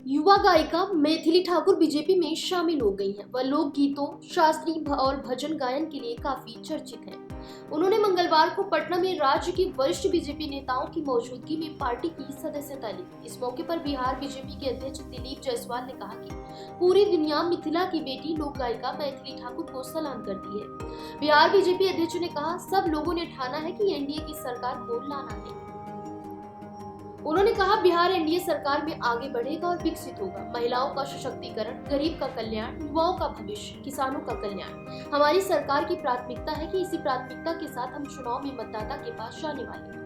युवा गायिका मैथिली ठाकुर बीजेपी में शामिल हो गई हैं। वह लोकगीतों, शास्त्रीय और भजन गायन के लिए काफी चर्चित हैं। उन्होंने मंगलवार को पटना में राज्य के वरिष्ठ बीजेपी नेताओं की मौजूदगी में पार्टी की सदस्यता ली। इस मौके पर बिहार बीजेपी के अध्यक्ष दिलीप जायसवाल ने कहा कि पूरी दुनिया मिथिला की बेटी लोक गायिका मैथिली ठाकुर को सलाम करती है। बिहार बीजेपी अध्यक्ष ने कहा, सब लोगों ने ठाना है कि एनडीए की सरकार को लाना है। उन्होंने कहा, बिहार एनडीए सरकार में आगे बढ़ेगा और विकसित होगा। महिलाओं का सशक्तिकरण, गरीब का कल्याण, युवाओं का भविष्य, किसानों का कल्याण हमारी सरकार की प्राथमिकता है कि इसी प्राथमिकता के साथ हम चुनाव में मतदाता के पास जाने वाले हैं।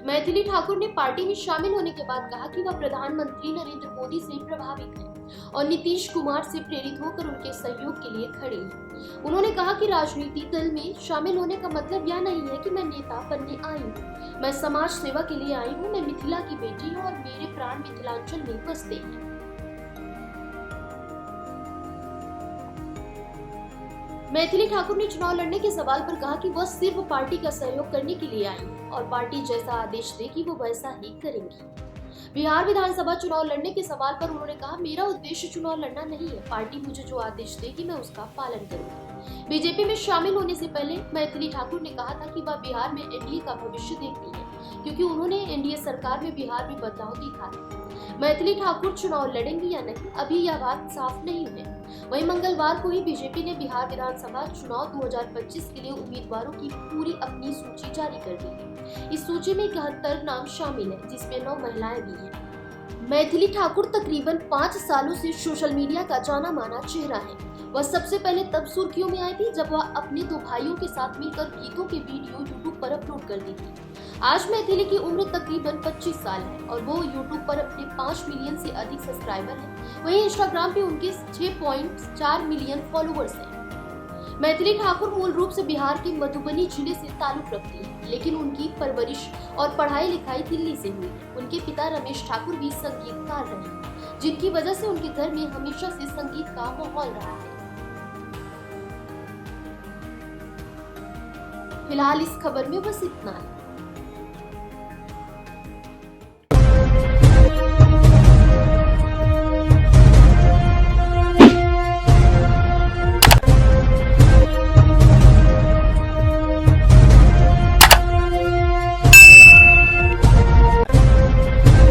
मैथिली ठाकुर ने पार्टी में शामिल होने के बाद कहा कि वह प्रधानमंत्री नरेंद्र मोदी से प्रभावित है और नीतीश कुमार से प्रेरित होकर उनके सहयोग के लिए खड़े हैं। उन्होंने कहा कि राजनीतिक दल में शामिल होने का मतलब यह नहीं है कि मैं नेता बनने आई हूँ। मैं समाज सेवा के लिए आई हूँ। मैं मिथिला की बेटी हूँ और मेरे प्राण मिथिलांचल में बसते हैं। मैथिली ठाकुर ने चुनाव लड़ने के सवाल पर कहा कि वह सिर्फ पार्टी का सहयोग करने के लिए आई है और पार्टी जैसा आदेश देगी वो वैसा ही करेंगी। बिहार विधानसभा चुनाव लड़ने के सवाल पर उन्होंने कहा, मेरा उद्देश्य चुनाव लड़ना नहीं है। पार्टी मुझे जो आदेश देगी मैं उसका पालन करूंगी। बीजेपी में शामिल होने से पहले मैथिली ठाकुर ने कहा था कि वह बिहार में एनडीए का भविष्य देखती है, क्योंकि उन्होंने एनडीए सरकार में बिहार में बदलाव देखा है। मैथिली ठाकुर चुनाव लड़ेंगी या नहीं, अभी यह बात साफ नहीं है। वहीं मंगलवार को ही बीजेपी ने बिहार विधानसभा चुनाव 2025 के लिए उम्मीदवारों की पूरी अपनी सूची जारी कर दी है। इस सूची में 71 नाम शामिल है, जिसमें 9 महिलाएं भी हैं। मैथिली ठाकुर तकरीबन 5 सालों से सोशल मीडिया का जाना माना चेहरा है। वह सबसे पहले तब सुर्खियों में आई थी जब वह अपने 2 भाइयों के साथ मिलकर गीतों के वीडियो यूट्यूब पर अपलोड करती थी। आज मैथिली की उम्र तकरीबन 25 साल है और वो यूट्यूब पर अपने 5 मिलियन से अधिक सब्सक्राइबर हैं। वहीं इंस्टाग्राम पे उनके 6.4 मिलियन फॉलोअर्स हैं। मैथिली ठाकुर मूल रूप से बिहार के मधुबनी जिले से ताल्लुक रखती है, लेकिन उनकी परवरिश और पढ़ाई लिखाई दिल्ली से हुई है। उनके पिता रमेश ठाकुर भी संगीतकार रहे, जिनकी वजह से उनके घर में हमेशा से संगीत का माहौल रहा है। फिलहाल इस खबर में बस इतना है।